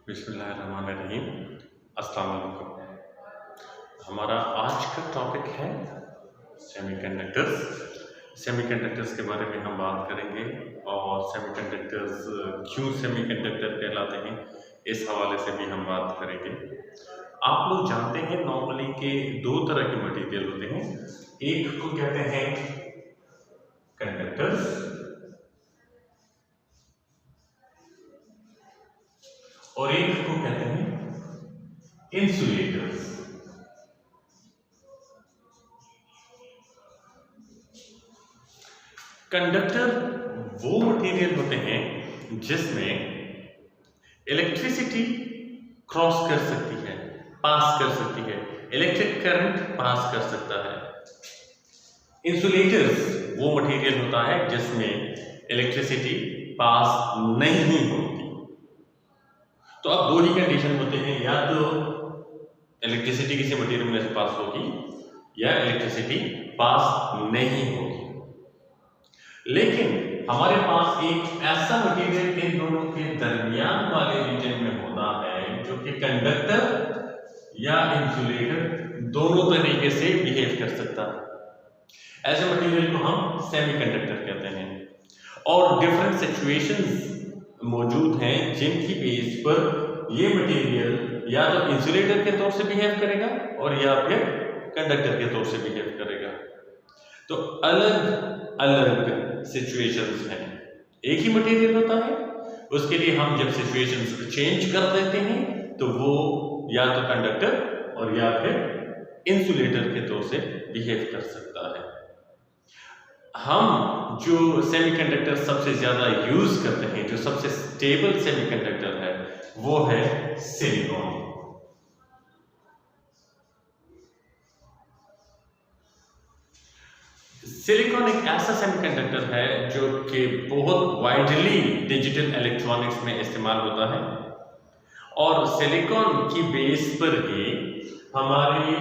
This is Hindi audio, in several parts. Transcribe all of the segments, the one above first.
बिस्मिल्लाहिर्रहमानिर्रहीम। अस्सलाम वालेकुम। हमारा आज का टॉपिक है सेमीकंडक्टर्स। सेमीकंडक्टर्स के बारे में हम बात करेंगे और सेमीकंडक्टर्स क्यों सेमीकंडक्टर कहलाते हैं इस हवाले से भी हम बात करेंगे। आप लोग जानते हैं नॉर्मली के दो तरह के मटेरियल होते हैं, एक को कहते हैं कंडक्टर्स और एक को कहते हैं इंसुलेटर्स। कंडक्टर वो मटेरियल होते हैं जिसमें इलेक्ट्रिसिटी क्रॉस कर सकती है, पास कर सकती है, इलेक्ट्रिक करंट पास कर सकता है। इंसुलेटर्स वो मटेरियल होता है जिसमें इलेक्ट्रिसिटी पास नहीं होती। तो अब दो ही कंडीशन होते हैं, या तो इलेक्ट्रिसिटी किसी मटेरियल में से पास होगी या इलेक्ट्रिसिटी पास नहीं होगी। लेकिन हमारे पास एक ऐसा मटेरियल इन दोनों के दरमियान वाले रीजन में होता है जो कि कंडक्टर या इंसुलेटर दोनों तरीके से बिहेव कर सकता है। ऐसे मटेरियल को हम सेमीकंडक्टर कहते हैं और डिफरेंट सिचुएशंस मौजूद हैं जिनकी बेस पर ये मटेरियल या तो इंसुलेटर के तौर से बिहेव करेगा और या फिर कंडक्टर के तौर से बिहेव करेगा। तो अलग अलग सिचुएशंस हैं, एक ही मटेरियल होता है, उसके लिए हम जब सिचुएशंस को चेंज कर देते हैं तो वो या तो कंडक्टर और या फिर इंसुलेटर के तौर से बिहेव कर सकता है। हम जो सेमीकंडक्टर सबसे ज्यादा यूज करते हैं, जो सबसे स्टेबल सेमीकंडक्टर है, वो है सिलिकॉन। सिलिकॉन एक ऐसा सेमीकंडक्टर है जो कि बहुत वाइडली डिजिटल इलेक्ट्रॉनिक्स में इस्तेमाल होता है और सिलिकॉन की बेस पर ही हमारी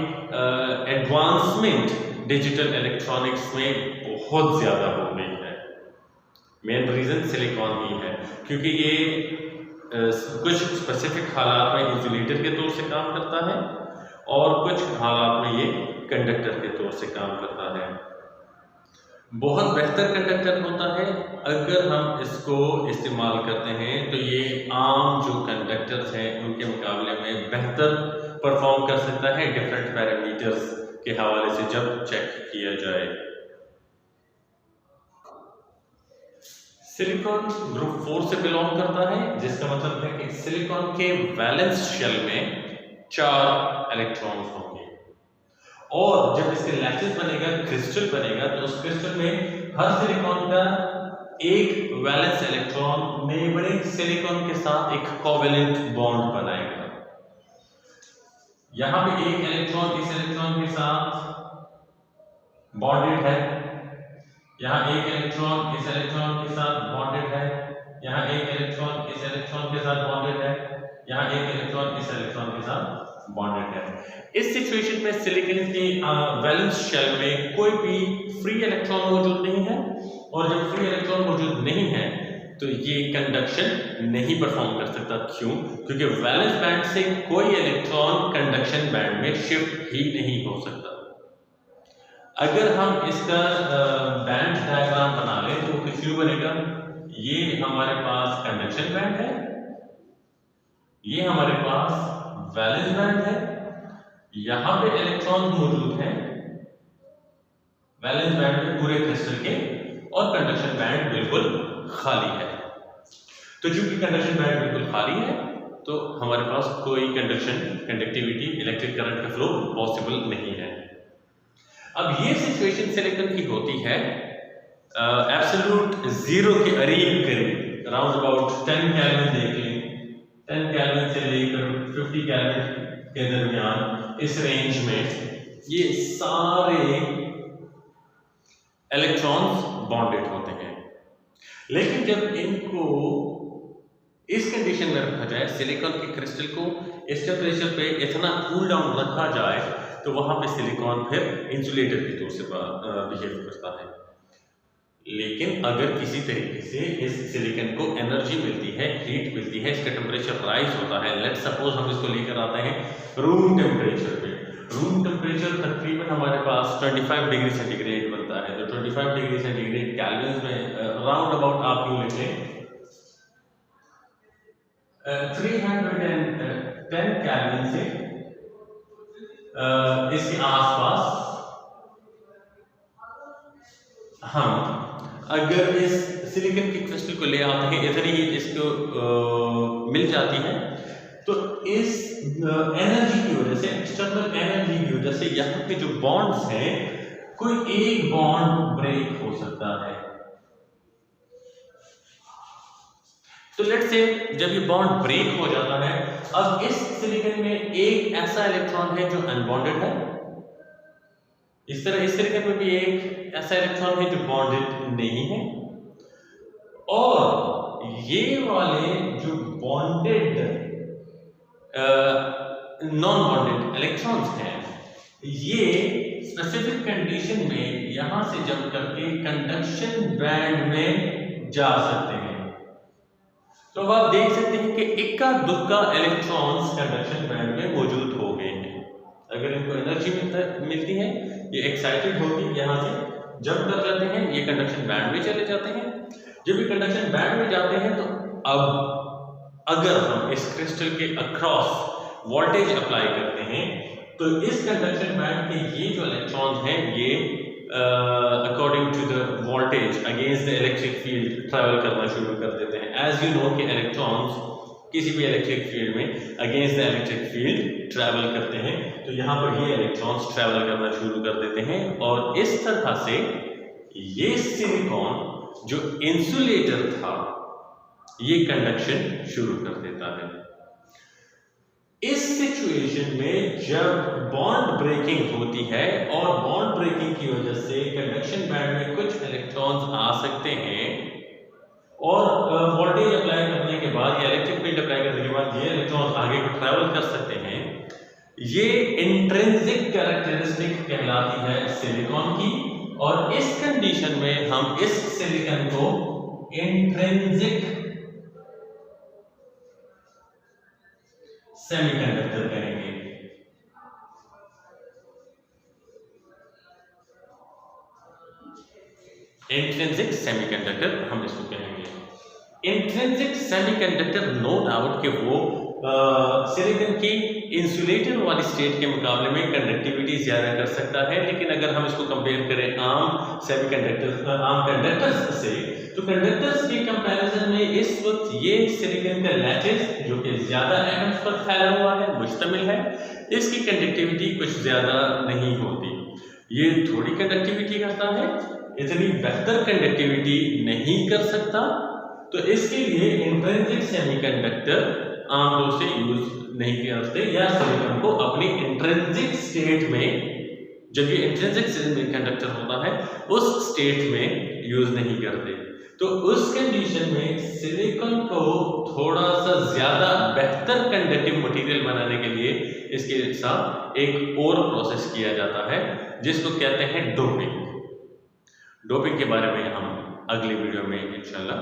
एडवांसमेंट डिजिटल इलेक्ट्रॉनिक्स में बहुत ज़्यादा हो गई है। मेन रीज़न सिलिकॉन ही है क्योंकि ये कुछ स्पेसिफिक हालात में इंसुलेटर के तौर से काम करता है और कुछ हालात में ये कंडक्टर के तौर से काम करता है। बहुत बेहतर कंडक्टर होता है। अगर हम इसको इस्तेमाल करते हैं तो ये आम जो कंडक्टर्स हैं उनके मुकाबले में बेहतर परफॉर्म कर सकता है डिफरेंट पैरामीटर्स के हवाले से जब चेक किया जाए। सिलिकॉन ग्रुप 4 से बिलोंग करता है, जिसका मतलब है कि सिलिकॉन के वैलेंस शेल में 4 इलेक्ट्रॉन्स होंगे और जब इसके लैटिस बनेगा, क्रिस्टल बनेगा, तो उस क्रिस्टल में हर सिलिकॉन का एक वैलेंस इलेक्ट्रॉन नेबरिंग सिलिकॉन के साथ एक कोवेलेंट बॉन्ड बनाएगा। यहां पे एक इलेक्ट्रॉन इस इलेक्ट्रॉन के साथ बॉन्डेड है, यहां एक इलेक्ट्रॉन इस इलेक्ट्रॉन के साथ बॉन्डेड है, यहां एक इलेक्ट्रॉन इस इलेक्ट्रॉन के साथ बॉन्डेड है, यहां एक इलेक्ट्रॉन इस इलेक्ट्रॉन के साथ बॉन्डेड है। इस सिचुएशन में सिलिकॉन के वैलेंस शेल में कोई भी फ्री इलेक्ट्रॉन मौजूद नहीं है और जब फ्री इलेक्ट्रॉन मौजूद नहीं है तो ये कंडक्शन नहीं परफॉर्म कर सकता। क्यों? क्योंकि वैलेंस बैंड से कोई इलेक्ट्रॉन कंडक्शन बैंड में शिफ्ट ही नहीं हो सकता। अगर हम इसका बैंड डायग्राम बना लें तो कुछ यूं बनेगा। ये हमारे पास कंडक्शन बैंड है, ये हमारे पास वैलेंस बैंड है, यहां पे इलेक्ट्रॉन मौजूद हैं वैलेंस बैंड में पूरे क्रिस्टल के और कंडक्शन बैंड बिल्कुल खाली है। तो चूंकि कंडक्शन बैंड बिल्कुल खाली है तो हमारे पास कोई कंडक्टिविटी, इलेक्ट्रिक करंट का फ्लो पॉसिबल नहीं है। अब ये सिचुएशन सिलिकॉन की होती है एब्सोल्यूट जीरो के करीब, अराउंड अबाउट 10 केल्विन देख लें, 10 केल्विन से लेकर 50 केल्विन के दरमियान इस रेंज में ये सारे इलेक्ट्रॉन्स बॉन्डेड होते हैं। लेकिन जब इनको इस कंडीशन में रखा जाए, सिलिकॉन के क्रिस्टल को इस टेम्परेचर पे इतना कूल डाउन रखा जाए तो वहां पे सिलिकॉन फिर इंसुलेटर के तौर से बिहेव करता है। लेकिन अगर किसी तरीके से इस सिलिकॉन को एनर्जी मिलती है, हीट मिलती है, इसका टेम्परेचर राइज होता है, लेट्स सपोज हम इसको लेकर आते हैं रूम टेम्परेचर पे। रूम टेम्परेचर तकरीबन हमारे पास 25 डिग्री सेंटीग्रेड बनता है। तो 25 डिग्री सेंटीग्रेड कैल्विन में राउंड अबाउट आप यूं लिख लें 310 कैल्विन से इसके आसपास हम अगर इस सिलिकॉन के क्रिस्टल को ले आते हैं, इतनी हीट इसको मिल जाती है, तो इस एनर्जी की वजह से, एक्सटर्नल एनर्जी की वजह से यहाँ पे जो बॉन्ड्स हैं, कोई एक बॉन्ड ब्रेक हो सकता है। तो लेट्स से जब ये बॉन्ड ब्रेक हो जाता है, अब इस सिलिकॉन में एक ऐसा इलेक्ट्रॉन है जो अनबॉन्डेड है, इस तरह इस सिलिकॉन में भी एक ऐसा इलेक्ट्रॉन है जो बॉन्डेड नहीं है, और ये वाले जो बॉन्डेड नॉन बॉन्डेड इलेक्ट्रॉन्स हैं, ये स्पेसिफिक कंडीशन में यहां से जंप करके कंडक्शन बैंड में जा सकते हैं। तो अब आप देख सकते हैं कि इक्का दुक्का इलेक्ट्रॉन्स कंडक्शन बैंड में मौजूद हो गए हैं। अगर इनको एनर्जी मिलती है, ये एक्साइटेड होगी, यहां से जंप कर जाते हैं, ये कंडक्शन बैंड में चले जाते हैं। जब ये कंडक्शन बैंड में जाते हैं, तो अब अगर हम इस क्रिस्टल के अक्रॉस वोल्टेज अप्लाई करते हैं, तो इस कंडक्शन बैंड के ये जो इलेक्ट्रॉन्स हैं, ये according to the voltage against the electric field travel करना शुरू कर देते हैं। एज यू नो कि इलेक्ट्रॉन्स किसी भी इलेक्ट्रिक फील्ड में against the electric field travel करते हैं, तो यहाँ पर ये इलेक्ट्रॉन्स ट्रैवल करना शुरू कर देते हैं, और इस तरह से ये सिलिकॉन जो इंसुलेटर था, ये कंडक्शन शुरू कर देता है। इस सिचुएशन में जब बॉन्ड ब्रेकिंग होती है, और बॉन्ड ब्रेकिंग की वजह से कंडक्शन बैंड में कुछ इलेक्ट्रॉन्स आ सकते हैं, और वोल्टेज अप्लाई करने के बाद या इलेक्ट्रिक फील्ड अप्लाई करने के बाद ये इलेक्ट्रॉन्स आगे को ट्रैवल कर सकते हैं। ये इंट्रिंसिक कैरेक्टरिस्टिक कहलाती है सिलिकॉन की, और इस कंडीशन में हम इस सिलिकॉन को इंट्रिंसिक सेमीकंडक्टर कहेंगे। इंट्रिंसिक सेमीकंडक्टर हम इसको कहेंगे। इंट्रिंसिक सेमीकंडक्टर नो डाउट कि वो सिलिकॉन की इंसुलेटर वाली स्टेट के मुकाबले में कंडक्टिविटी ज्यादा कर सकता है, लेकिन अगर हम इसको कंपेयर करें आम सेमीकंडक्टर्स, आम कंडक्टर्स से, तो कंडक्टर्स के कंपैरिजन में इस वक्त ये सिलिकॉन का लैटिस जो कि ज्यादा एटम्स पर फैला हुआ है, मुश्तमिल है, इसकी कंडक्टिविटी कुछ ज्यादा नहीं होती। ये थोड़ी कंडक्टिविटी करता है, इतनी बेहतर कंडक्टिविटी नहीं कर सकता, तो इसके लिए इंट्रिंसिक सेमीकंडक्टर आमतौर से यूज नहीं करते, या सिलिकॉन को अपनी इंट्रिंसिक स्टेट में, जब ये इंट्रिंसिक सेमीकंडक्टर होता है उस स्टेट में यूज नहीं करते। तो उस कंडीशन में सिलिकॉन को थोड़ा सा ज्यादा बेहतर कंडक्टिव मटेरियल बनाने के लिए इसके साथ एक और प्रोसेस किया जाता है, जिसको कहते हैं डोपिंग। डोपिंग के बारे में हम अगली वीडियो में इंशाल्लाह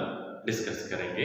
डिस्कस करेंगे।